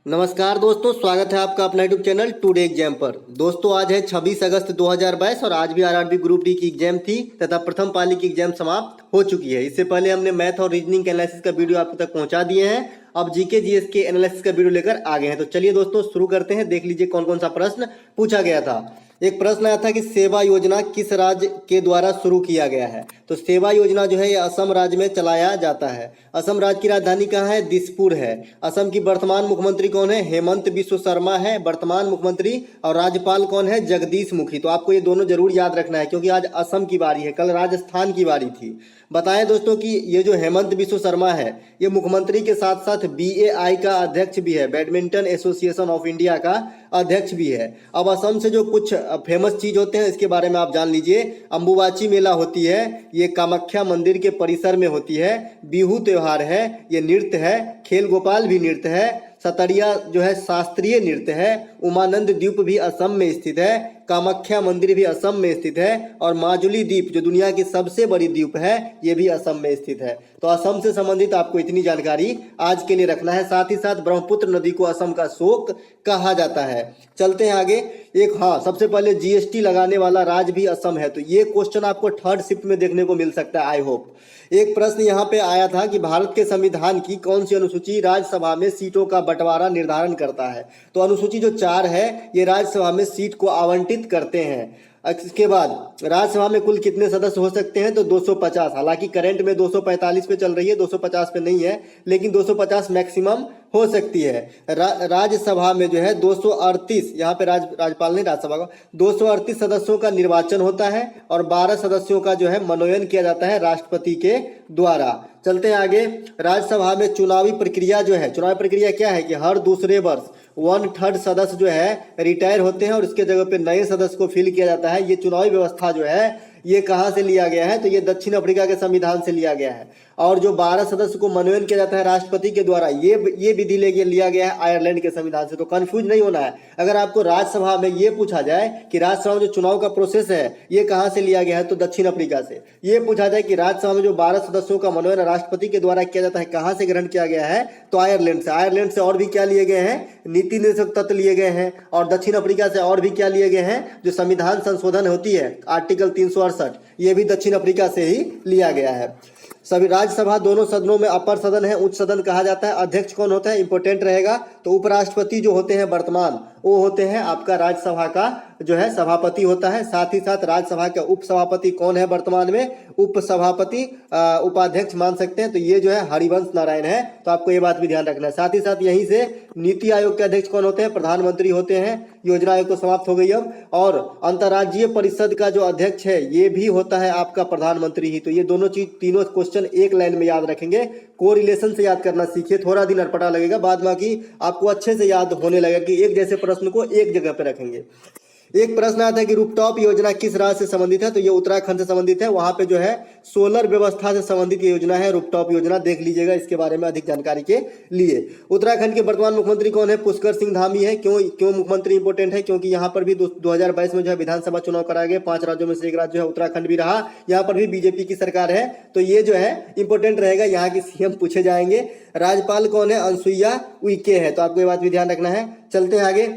नमस्कार दोस्तों, स्वागत है आपका अपना यूट्यूब चैनल टुडे एग्जाम पर। दोस्तों आज है 26 अगस्त 2022 और आज भी आरआरबी ग्रुप डी की एग्जाम थी तथा प्रथम पाली की एग्जाम समाप्त हो चुकी है। इससे पहले हमने मैथ और रीजनिंग एनालिसिस का वीडियो आप तक पहुंचा दिए हैं। अब जीके जीएस के एनालिसिस का वीडियो लेकर आ गए हैं। तो चलिए दोस्तों शुरू करते हैं। देख लीजिए कौन कौन सा प्रश्न पूछा गया था। एक प्रश्न आया था कि सेवा योजना किस राज्य के द्वारा शुरू किया गया है। तो सेवा योजना जो है ये असम राज्य में चलाया जाता है। असम राज्य की राजधानी कहाँ है? दिसपुर है। असम की वर्तमान मुख्यमंत्री कौन है? हेमंत बिस्व शर्मा है वर्तमान मुख्यमंत्री। और राज्यपाल कौन है? जगदीश मुखी। तो आपको ये दोनों जरूर याद रखना है क्योंकि आज असम की बारी है, कल राजस्थान की बारी थी। बताएं दोस्तों कि ये जो हेमंत बिस्व शर्मा है ये मुख्यमंत्री के साथ साथ BAI का अध्यक्ष भी है, बैडमिंटन एसोसिएशन ऑफ इंडिया का अध्यक्ष भी है। अब असम से जो कुछ फेमस चीज होते हैं इसके बारे में आप जान लीजिए। अंबुबाची मेला होती है, ये कामाख्या मंदिर के परिसर में होती है। बिहू त्योहार है, ये नृत्य है। खेल गोपाल भी नृत्य है। सतरिया जो है शास्त्रीय नृत्य है। उमानंद द्वीप भी असम में स्थित है। कामाख्या मंदिर भी असम में स्थित है। और माजुली द्वीप जो दुनिया की सबसे बड़ी द्वीप है ये भी असम में स्थित है। तो असम से संबंधित आपको इतनी जानकारी आज के लिए रखना है। साथ ही साथ ब्रह्मपुत्र नदी को असम का शोक कहा जाता है। चलते हैं आगे। सबसे पहले GST लगाने वाला राज्य भी असम है। तो ये क्वेश्चन आपको थर्ड शिफ्ट में देखने को मिल सकता है, आई होप। एक प्रश्न यहाँ पे आया था कि भारत के संविधान की कौन सी अनुसूची राज्यसभा में सीटों का बंटवारा निर्धारण करता है। तो अनुसूची जो 4 है ये राज्यसभा में सीट को आवंटित करते हैं। इसके बाद राज्यसभा में कुल कितने सदस्य हो सकते हैं? तो 250। हालांकि करंट में 245 पे चल रही है, 250 पे नहीं है, लेकिन 250 मैक्सिमम हो सकती है। राज्यसभा में जो है 238, यहाँ पे राज्यपाल नहीं राज्यसभा का 238 सदस्यों का निर्वाचन होता है और 12 सदस्यों का जो है मनोनयन किया जाता है राष्ट्रपति के द्वारा। चलते हैं आगे। राज्यसभा में चुनावी प्रक्रिया जो है, चुनावी प्रक्रिया क्या है कि हर दूसरे वर्ष 1/3 सदस्य जो है रिटायर होते हैं और इसके जगह पे नए सदस्य को फिल किया जाता है। ये चुनावी व्यवस्था जो है ये कहाँ से लिया गया है? तो ये दक्षिण अफ्रीका के संविधान से लिया गया है। और जो 12 सदस्य को मनोनयन किया जाता है राष्ट्रपति के द्वारा, ये विधि लिया गया है आयरलैंड के संविधान से। तो कंफ्यूज नहीं होना है। अगर आपको राज्यसभा में ये पूछा जाए कि राज्यसभा में जो चुनाव का प्रोसेस है ये कहाँ से लिया गया है, तो दक्षिण अफ्रीका से। ये पूछा जाए कि राज्यसभा में जो 12 सदस्यों का मनोनयन राष्ट्रपति के द्वारा किया जाता है कहाँ से ग्रहण किया गया है, तो आयरलैंड से। आयरलैंड से और भी क्या लिए गए हैं? नीति निर्देशक तत्व लिए गए हैं। और दक्षिण अफ्रीका से और भी क्या लिए गए हैं? जो संविधान संशोधन होती है आर्टिकल 368, ये भी दक्षिण अफ्रीका से ही लिया गया है। सभी राज्यसभा दोनों सदनों में अपर सदन है, उच्च सदन कहा जाता है। अध्यक्ष कौन होता है? इंपोर्टेंट रहेगा। तो उपराष्ट्रपति जो होते हैं वर्तमान, वो होते हैं आपका राज्यसभा का जो है सभापति होता है। साथ ही साथ राज्यसभा के उपसभापति कौन है वर्तमान में? उपसभापति, उपाध्यक्ष मान सकते हैं। तो ये जो है हरिवंश नारायण है। तो आपको ये बात भी ध्यान रखना है। साथ ही साथ यहीं से नीति आयोग के अध्यक्ष कौन होते हैं? प्रधानमंत्री होते हैं। योजना आयोग तो समाप्त हो गई अब। और अंतर्राज्यीय परिषद का जो अध्यक्ष है ये भी होता है आपका प्रधानमंत्री ही। तो ये दोनों चीज, तीनों क्वेश्चन एक लाइन में याद रखेंगे। कोरिलेशन से याद करना सीखिए। थोड़ा दिन अटपटा लगेगा, बाद बाकी आपको अच्छे से याद होने लगेगा कि एक जैसे प्रश्न को एक जगह पे रखेंगे। एक प्रश्न आता है कि रूफटॉप योजना किस राज्य से संबंधित है? तो ये उत्तराखंड से संबंधित है। वहां पे जो है सोलर व्यवस्था से संबंधित ये योजना है, रूफटॉप योजना। देख लीजिएगा इसके बारे में अधिक जानकारी के लिए। उत्तराखंड के वर्तमान मुख्यमंत्री कौन है? पुष्कर सिंह धामी है। क्यों मुख्यमंत्री इंपोर्टेंट है? क्योंकि यहाँ पर भी 2022 में जो है विधानसभा चुनाव कराया गया। 5 राज्यों में से एक राज्य जो है उत्तराखंड भी रहा। यहाँ पर भी बीजेपी की सरकार है। तो ये जो है इंपोर्टेंट रहेगा, यहाँ की CM पूछे जाएंगे। राज्यपाल कौन है? अनुसुईया उइके है। तो आपको ये बात भी ध्यान रखना है। चलते हैं आगे।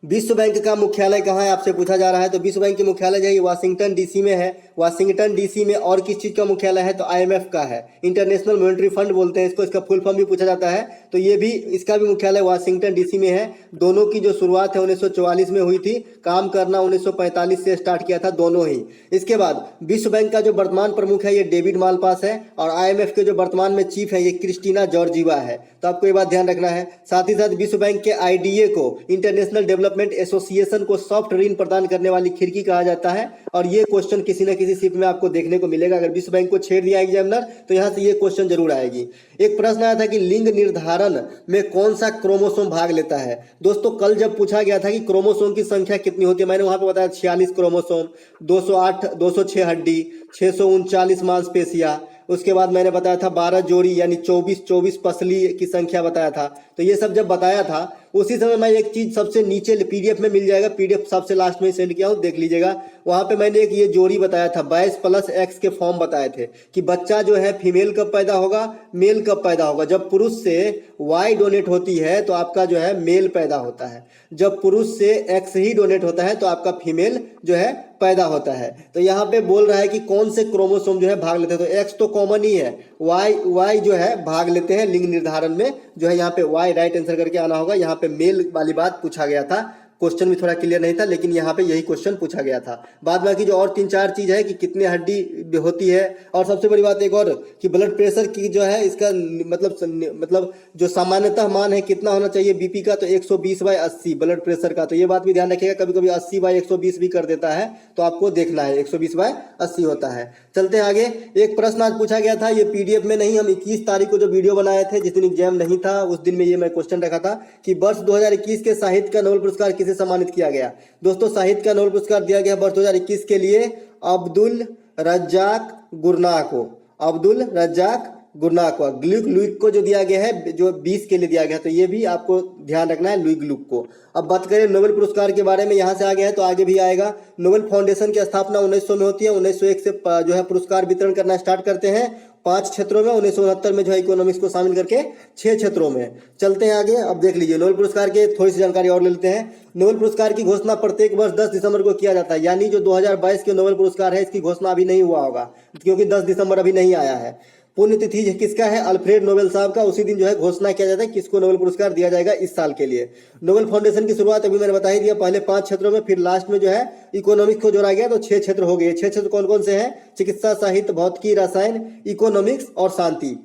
विश्व बैंक का मुख्यालय कहाँ है आपसे पूछा जा रहा है। तो विश्व बैंक के मुख्यालय जो है वाशिंगटन DC में है। वाशिंगटन DC में और किस चीज का मुख्यालय है? तो IMF का है। इंटरनेशनल मॉनेटरी फंड बोलते हैं इसको, इसका फुल फॉर्म भी पूछा जाता है। तो ये भी, इसका भी मुख्यालय वाशिंगटन DC में है। दोनों की जो शुरुआत है 1944 में हुई थी, काम करना 1945 से स्टार्ट किया था दोनों ही। इसके बाद विश्व बैंक का जो वर्तमान प्रमुख है ये डेविड मालपास है। और IMF के जो वर्तमान में चीफ है ये क्रिस्टीना जॉर्जीवा है। तो आपको ये बात ध्यान रखना है। साथ ही साथ विश्व बैंक के IDA को, इंटरनेशनल डेवलपमेंट एसोसिएशन को सॉफ्ट ऋण प्रदान करने वाली खिड़की कहा जाता है। और ये क्वेश्चन किसी न किसी शिफ्ट में आपको देखने को मिलेगा। अगर विश्व बैंक को छेड़ दिया एग्जामिनर तो यहाँ से ये क्वेश्चन जरूर आएगी। एक प्रश्न आया था कि लिंग निर्धारण में कौन सा क्रोमोसोम भाग लेता है। दोस्तों कल जब पूछा गया था कि क्रोमोसोम की संख्या कितनी होती है, मैंने वहां पे बताया 46 क्रोमोसोम, 206 हड्डी, 639 मांसपेशियां। उसके बाद मैंने बताया था 12 जोड़ी यानी 24 पसली की संख्या बताया था। तो ये सब जब बताया था उसी समय मैं एक चीज सबसे नीचे पीडीएफ में मिल जाएगा, पीडीएफ सबसे लास्ट में सेंड किया हूँ, देख लीजिएगा। वहां पे मैंने एक ये जोड़ी बताया था, 22+X के फॉर्म बताए थे कि बच्चा जो है फीमेल कब पैदा होगा, मेल कब पैदा होगा। जब पुरुष से Y डोनेट होती है तो आपका जो है मेल पैदा होता है, जब पुरुष से X ही डोनेट होता है तो आपका फीमेल जो है पैदा होता है। तो यहाँ पे बोल रहा है कि कौन से क्रोमोसोम जो है भाग लेते हैं, तो X तो कॉमन ही है, Y जो है भाग लेते हैं लिंग निर्धारण में, जो है यहाँ पे Y राइट आंसर करके आना होगा। यहाँ पे मेल वाली बात पूछा गया था, क्वेश्चन भी थोड़ा क्लियर नहीं था, लेकिन यहाँ पे यही क्वेश्चन पूछा गया था। बाद बाकी जो और 3-4 चीज है कि कितने हड्डी होती है, और सबसे बड़ी बात एक और कि ब्लड प्रेशर की जो है इसका मतलब जो सामान्यतः मान है कितना होना चाहिए बीपी का, तो 120/80 ब्लड प्रेशर का। तो ये बात भी ध्यान रखिएगा, कभी कभी 80/120 भी कर देता है, तो आपको देखना है 120/80 होता है। चलते हैं आगे। एक प्रश्न आज पूछा गया था, ये पीडीएफ में नहीं, हम 21 तारीख को जो वीडियो बनाए थे, जिस दिन एग्जाम नहीं था उस दिन में ये मैं क्वेश्चन रखा था कि वर्ष 2021 के साहित्य का नोबेल पुरस्कार किसे सम्मानित किया गया। दोस्तों साहित्य का नोबेल पुरस्कार दिया गया वर्ष 2021 के लिए अब्दुल रज्जाक गुरनाह को, अब्दुल रज्जाक गुरनाह को। लुईग को जो दिया गया है जो 20 के लिए दिया गया, तो ये भी आपको ध्यान रखना है, लुईग को। अब बात करें नोबेल पुरस्कार के बारे में, यहाँ से आगे है तो आगे भी आएगा। नोबेल फाउंडेशन की स्थापना 1900 में होती है, 1901 से जो है पुरस्कार वितरण करना स्टार्ट करते हैं 5 क्षेत्रों में, 1969 में जो है इकोनॉमिक्स को शामिल करके 6 क्षेत्रों में। चलते हैं आगे। अब देख लीजिए नोबेल पुरस्कार के थोड़ी सी जानकारी और ले लेते हैं। नोबेल पुरस्कार की घोषणा प्रत्येक वर्ष 10 दिसंबर को किया जाता है, यानी जो 2022 के नोबेल पुरस्कार है इसकी घोषणा अभी नहीं हुआ होगा, क्योंकि 10 दिसंबर अभी नहीं आया है। पुण्यतिथि किसका है, अल्फ्रेड नोबेल साहब का। उसी दिन जो है घोषणा किया जाता है किसको नोबेल पुरस्कार दिया जाएगा इस साल के लिए। नोबेल फाउंडेशन की शुरुआत अभी मैंने बता ही दिया, पहले 5 क्षेत्रों में, फिर लास्ट में जो है इकोनॉमिक्स को जोड़ा गया, तो 6 क्षेत्र हो गए। 6 क्षेत्र कौन कौन से हैं, चिकित्सा, साहित्य, भौतिकी, रसायन, इकोनॉमिक्स और शांति।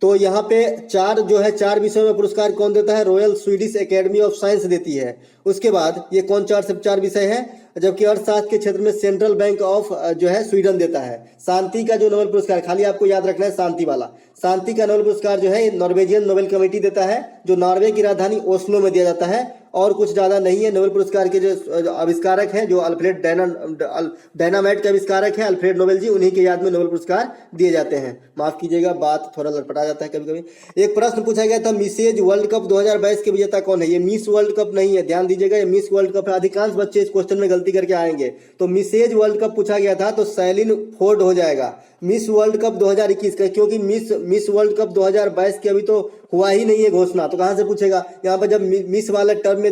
तो यहाँ पे 4 विषयों में पुरस्कार कौन देता है, royal Swedish academy of science देती है। उसके बाद ये कौन 4 विषय हैं, जबकि अर्थशास्त्र के क्षेत्र में सेंट्रल बैंक ऑफ जो है स्वीडन देता है। शांति का जो नोबेल पुरस्कार, खाली आपको याद रखना है शांति वाला, शांति का नोबेल पुरस्कार जो है नॉर्वेजियन नोबेल कमेटी देता है, जो नॉर्वे की राजधानी ओस्लो में दिया जाता है, और कुछ ज्यादा नहीं है। नोबेल पुरस्कार के जो आविष्कारक हैं, जो अल्फ्रेड डायनामाइट के आविष्कारक हैं अल्फ्रेड नोबेल जी, उन्हीं के याद में नोबेल पुरस्कार दिए जाते हैं। माफ कीजिएगा, बात थोड़ा लटपटा जाता है कभी कभी। एक प्रश्न पूछा गया था, मिसेज वर्ल्ड कप 2022 के विजेता कौन है। ये मिस वर्ल्ड कप नहीं है, ध्यान दीजिएगा, ये मिस वर्ल्ड कप है। अधिकांश बच्चे इस क्वेश्चन में गलती करके आएंगे। तो मिसेज वर्ल्ड कप पूछा गया था तो सैलिन फोर्ड हो जाएगा। मिस वर्ल्ड कप 2021 का, क्योंकि मिस वर्ल्ड कप 2022 की अभी तो हुआ ही नहीं है घोषणा, तो कहां से पूछेगा। यहाँ पर जब मिस वाले टर्म में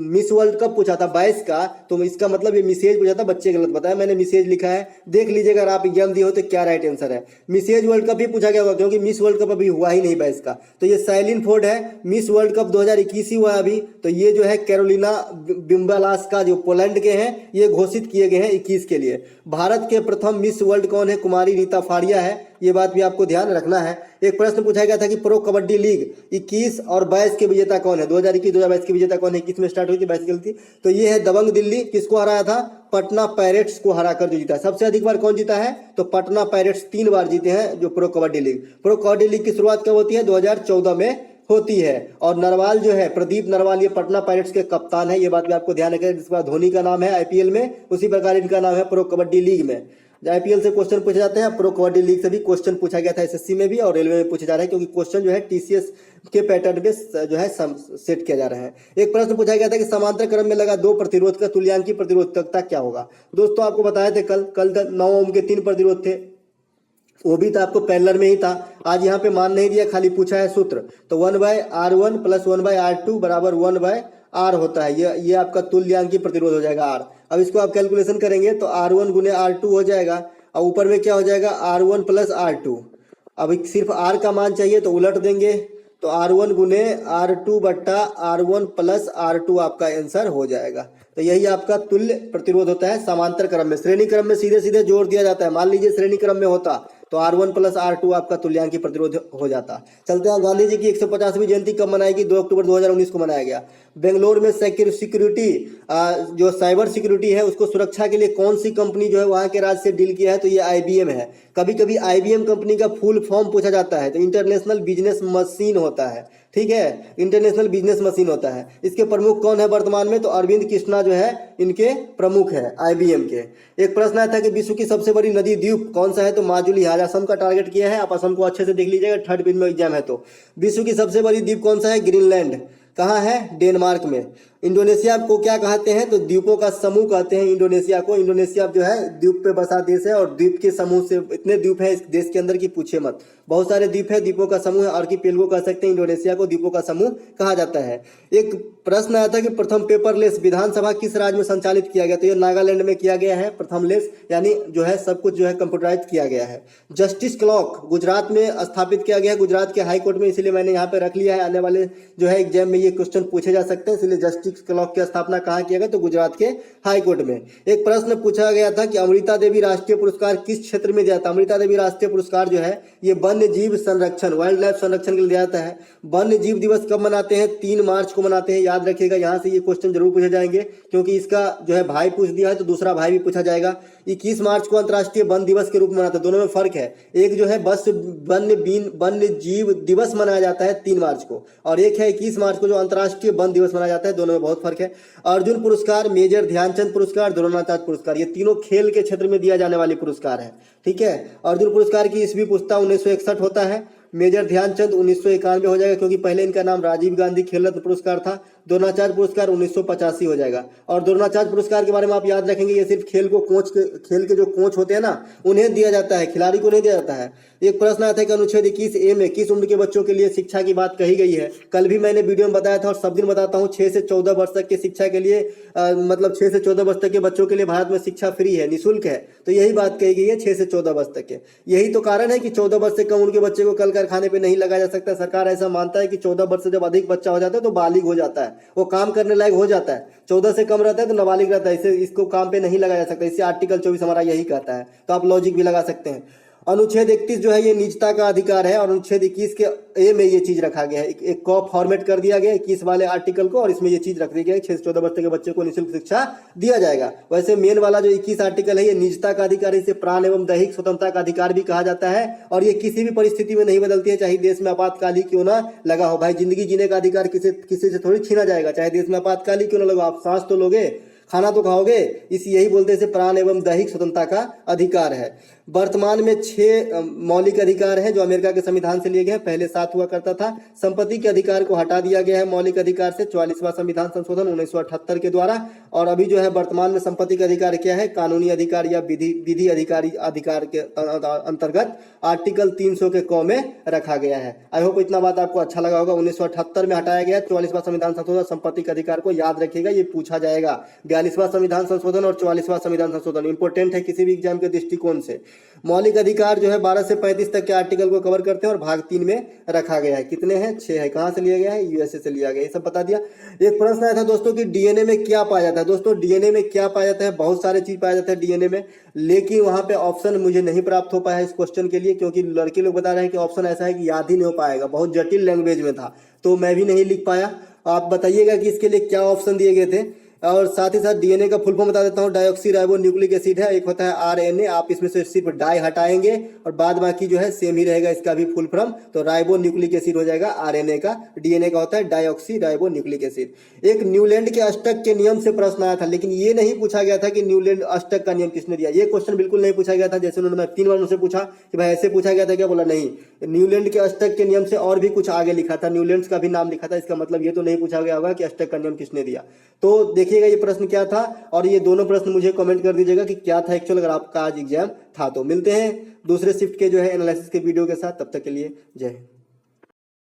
मिस वर्ल्ड कप पूछा था 22 का, तो इसका मतलब ये मिसेज पूछा था, बच्चे गलत बताया, मैंने मिसेज लिखा है। देख लीजिएगा अगर आप एग्जाम दिए हो तो क्या राइट आंसर है। मिसेज वर्ल्ड कप ही पूछा गया होगा, क्योंकि मिस वर्ल्ड कप अभी हुआ ही नहीं 22 का। तो ये सैलिन फोर्ड है, मिस वर्ल्ड कप 2021 ही हुआ अभी। तो ये जो है कैरोलिना बिम्बालास्का जो पोलैंड के हैं, ये घोषित किए गए हैं 21 के लिए। भारत के प्रथम मिस वर्ल्ड कौन है, कुमारी रीता फाड़िया है, ये बात भी आपको ध्यान रखना है। एक प्रश्न पूछा गया था कि प्रो कबड्डी लीग 21 और 22 के विजेता कौन है, 2021-2022 के विजेता कौन है। 21 में स्टार्ट हुई थी, 22 गलती। तो ये है दबंग दिल्ली, किसको हराया था, पटना पायरेट्स को हराकर जो जीता। सबसे अधिक बार कौन जीता है, तो पटना पायरेट्स 3 बार जीते हैं जो pro kabaddi league. Pro kabaddi league की शुरुआत कब होती है, 2014 में होती है। और नरवाल जो है, प्रदीप नरवाल, ये पटना पायरेट्स के कप्तान है, ये बात भी आपको ध्यान रखें। जिसका धोनी का नाम है आईपीएल में, उसी प्रकार इनका नाम है प्रो कबड्डी लीग में। आईपीएल से क्वेश्चन पूछे जाते हैं, प्रो कबड्डी लीग से भी क्वेश्चन पूछा गया था एसएससी में भी, और रेलवे में पूछे जा रहे हैं, क्योंकि क्वेश्चन जो है टीसीएस के पैटर्न पे जो है सेट किया जा रहा है। एक प्रश्न पूछा गया था कि समांतर क्रम में लगा 2 प्रतिरोध का तुल्यांकी प्रतिरोधकता क्या होगा। दोस्तों आपको बताए थे कल 9 ओम के 3 प्रतिरोध थे, वो भी तो आपको पैरेलल में ही था। आज यहाँ पे मान नहीं दिया, खाली पूछा है सूत्र, तो 1/R1 + 1/R2 = 1/R होता है। ये आपका तुल्यांकी प्रतिरोध हो जाएगा R। अब इसको आप कैलकुलेशन करेंगे तो R1 × R2 हो जाएगा, और ऊपर में क्या हो जाएगा, R1 + R2। अब सिर्फ R का मान चाहिए तो उलट देंगे, तो R1 × R2 / R1 + R2 आपका आंसर हो जाएगा। तो यही आपका तुल्य प्रतिरोध होता है समांतर क्रम में। श्रेणी क्रम में सीधे सीधे जोड़ दिया जाता है। मान लीजिए श्रेणी क्रम में होता तो R1 + R2 आपका तुल्यांकी प्रतिरोध हो जाता। चलते हैं, गांधी जी की 150वीं जयंती कब मनाएगी, 2 अक्टूबर 2019 को मनाया गया। बेंगलोर में सिक्योरिटी जो साइबर सिक्योरिटी है उसको सुरक्षा के लिए कौन सी कंपनी जो है वहां के राज्य से डील किया है, तो ये IBM है। कभी कभी IBM कंपनी का फुल फॉर्म पूछा जाता है, तो इंटरनेशनल बिजनेस मशीन होता है, ठीक है, इंटरनेशनल बिजनेस मशीन होता है। इसके प्रमुख कौन है वर्तमान में, तो अरविंद कृष्णा जो है इनके प्रमुख है IBM के। एक प्रश्न आया था कि विश्व की सबसे बड़ी नदी द्वीप कौन सा है, तो माजुली। आज असम का टारगेट किया है, आप असम को अच्छे से देख लीजिएगा, 3rd पेज में एग्जाम है। तो विश्व की सबसे बड़ी द्वीप कौन सा है, ग्रीनलैंड। कहाँ है? डेनमार्क में। इंडोनेशिया को क्या कहते हैं? तो द्वीपों का समूह कहते हैं इंडोनेशिया को। इंडोनेशिया जो है द्वीप पे बसा देश है और द्वीप के समूह से इतने द्वीप है इस देश के अंदर की पूछे मत। बहुत सारे द्वीप है, द्वीपों का समूह है, आर्कीपेलगो कह सकते हैं। इंडोनेशिया को द्वीपों का समूह कहा जाता है। एक प्रश्न आया था कि प्रथम पेपरलेस विधानसभा किस राज्य में संचालित किया गया? तो ये नागालैंड में किया गया है। प्रथम लेस यानी जो है सब कुछ जो है कंप्यूटराइज किया गया है। जस्टिस क्लॉक गुजरात में स्थापित किया गया है, गुजरात के हाई कोर्ट में, इसीलिए मैंने यहाँ पे रख लिया है। आने वाले जो है एग्जाम में ये क्वेश्चन पूछे जा सकते हैं, इसलिए जस्टिस क्लॉक की स्थापना कहाँ किया गया? तो गुजरात के हाई कोर्ट में। एक प्रश्न पूछा गया था कि अमृता देवी राष्ट्रीय पुरस्कार किस क्षेत्र में दिया था? अमृता देवी राष्ट्रीय पुरस्कार जो है ये वन्य जीव संरक्षण, वाइल्ड लाइफ संरक्षण के लिए दिया जाता है। वन्य जीव दिवस कब मनाते हैं? 3 मार्च को मनाते हैं। याद रखिएगा, यहाँ से ये क्वेश्चन जरूर पूछे जाएंगे, क्योंकि इसका जो है भाई पूछ दिया है तो दूसरा भाई भी पूछा जाएगा। 21 मार्च को अंतर्राष्ट्रीय वन दिवस के रूप में मनाते हैं। दोनों में फर्क है, एक जो है बस वन्य जीव दिवस मनाया जाता है 3 मार्च को, और एक है 21 मार्च को जो अंतर्राष्ट्रीय वन दिवस मनाया जाता है। दोनों में बहुत फर्क है। अर्जुन पुरस्कार, मेजर ध्यानचंद पुरस्कार, द्रोणाचार्य पुरस्कार, ये तीनों खेल के क्षेत्र में दिया जाने वाले पुरस्कार है। ठीक है, अर्जुन पुरस्कार की ईस्वी पूछता 1961 होता है। मेजर ध्यानचंद 1991 हो जाएगा, क्योंकि पहले इनका नाम राजीव गांधी खेल रत्न पुरस्कार था। द्रोणाचार्य पुरस्कार 1985 हो जाएगा। और द्रोणाचार्य पुरस्कार के बारे में आप याद रखेंगे, ये सिर्फ खेल के जो कोच होते हैं ना, उन्हें दिया जाता है, खिलाड़ी को नहीं दिया जाता है। एक प्रश्न आता है कि अनुच्छेद 21A में किस उम्र के बच्चों के लिए शिक्षा की बात कही गई है? कल भी मैंने वीडियो में बताया था और सब दिन बताता हूँ, 6 से 14 वर्ष तक की शिक्षा के लिए मतलब 6 से 14 वर्ष तक के बच्चों के लिए भारत में शिक्षा फ्री है, निःशुल्क है। तो यही बात कही गई है 6 से 14 वर्ष तक के। यही तो कारण है कि 14 वर्ष से कम उम्र के बच्चे को कल कारखाने पर नहीं लगाया जा सकता। सरकार ऐसा मानता है कि 14 वर्ष से जब अधिक बच्चा हो जाता है तो बालिग हो जाता है, वो काम करने लायक हो जाता है। 14 से कम रहता है तो नाबालिग रहता है, इसको काम पे नहीं लगाया जा सकता। इससे आर्टिकल 24 हमारा यही कहता है। तो आप लॉजिक भी लगा सकते हैं। अनुच्छेद 31 जो है ये निजता का अधिकार है, और अनुच्छेद 21 के ए में ये चीज रखा गया है। एक कॉप फॉर्मेट कर दिया गया 21 वाले आर्टिकल को, और इसमें ये चीज रख दी गई है 6 से 14 वर्ष के बच्चे को निःशुल्क शिक्षा दिया जाएगा। वैसे मेन वाला जो 21 आर्टिकल है ये निजता का अधिकार है, इसे प्राण एवं दैहिक स्वतंत्रता का अधिकार भी कहा जाता है, और ये किसी भी परिस्थिति में नहीं बदलती है, चाहे देश में आपातकाल ही क्यों ना लगा हो। भाई जिंदगी जीने का अधिकार किसी से थोड़ी छीना जाएगा, चाहे देश में आपातकाल ही क्यों ना लगा। आप सांस तो लोगे, खाना तो खाओगे, इस यही बोलते हैं प्राण एवं दैहिक स्वतंत्रता का अधिकार है। वर्तमान में 6 मौलिक अधिकार हैं जो अमेरिका के संविधान से लिए गए हैं। पहले 7 हुआ करता था। संपत्ति के अधिकार को हटा दिया गया है मौलिक अधिकार से 44वां संविधान संशोधन 1978 के द्वारा। और अभी जो है वर्तमान में संपत्ति का अधिकार क्या है? कानूनी अधिकार या विधि अधिकार के अंतर्गत आर्टिकल 300 के क में रखा गया है। आई होप इतना बात आपको अच्छा लगा होगा। 1978 में हटाया गया 44वां संविधान संशोधन। संपत्ति के अधिकार को याद रखिएगा, ये पूछा जाएगा। 42वां संविधान संशोधन और 44वां संविधान संशोधन इंपोर्टेंट है किसी भी एग्जाम के दृष्टिकोण से। मौलिक अधिकार जो है 12 से 35 तक के आर्टिकल को कवर करते हैं और भाग 3 में रखा गया है। कितने हैं? 6 है। कहां से लिया गया है? यूएसए से लिया गया। ये सब बता दिया। एक प्रश्न आया था दोस्तों कि डीएनए में क्या पाया जाता है। दोस्तों डीएनए में क्या पाया जाता है? बहुत सारे चीज पाया जाता है डीएनए में, लेकिन वहां पे ऑप्शन मुझे नहीं प्राप्त हो पाया इस क्वेश्चन के लिए, क्योंकि लड़के लोग बता रहे हैं कि ऑप्शन ऐसा है कि याद ही नहीं हो पाएगा, बहुत जटिल लैंग्वेज में था, तो मैं भी नहीं लिख पाया। आप बताइएगा कि इसके लिए क्या ऑप्शन दिए गए थे। और साथ ही साथ डीएनए का फुल फॉर्म बता देता हूँ, डाइऑक्सी राइबो न्यूक्लिक एसिड है, एक होता है आरएनए। आप इसमें से सिर्फ डाई हटाएंगे और बाद बाकी जो है सेम ही रहेगा इसका भी फुल फॉर्म, तो राइबो न्यूक्लिक एसिड हो जाएगा आरएनए का। डीएनए का होता है डाइऑक्सी राइबो न्यूक्लिक एसिड। एक न्यूलैंड के अष्टक के नियम से प्रश्न आया था, लेकिन ये नहीं पूछा गया था कि न्यूलैंड अष्टक का नियम किसने दिया। ये क्वेश्चन बिल्कुल नहीं पूछा गया था। जैसे उन्होंने 3 बार उनसे पूछा कि भाई ऐसे पूछा गया था क्या, बोला नहीं। न्यूलैंड के अष्टक के नियम से और भी कुछ आगे लिखा था, न्यूलैंड का भी नाम लिखा था। इसका मतलब ये तो नहीं पूछा गया होगा कि अष्टक का नियम किसने दिया। तो देखिएगा ये प्रश्न क्या था, और ये दोनों प्रश्न मुझे कमेंट कर दीजिएगा कि क्या था एक्चुअल, अगर आपका आज एग्जाम था तो। मिलते हैं दूसरे शिफ्ट के जो है एनालिसिस के वीडियो के साथ, तब तक के लिए जय हिंद।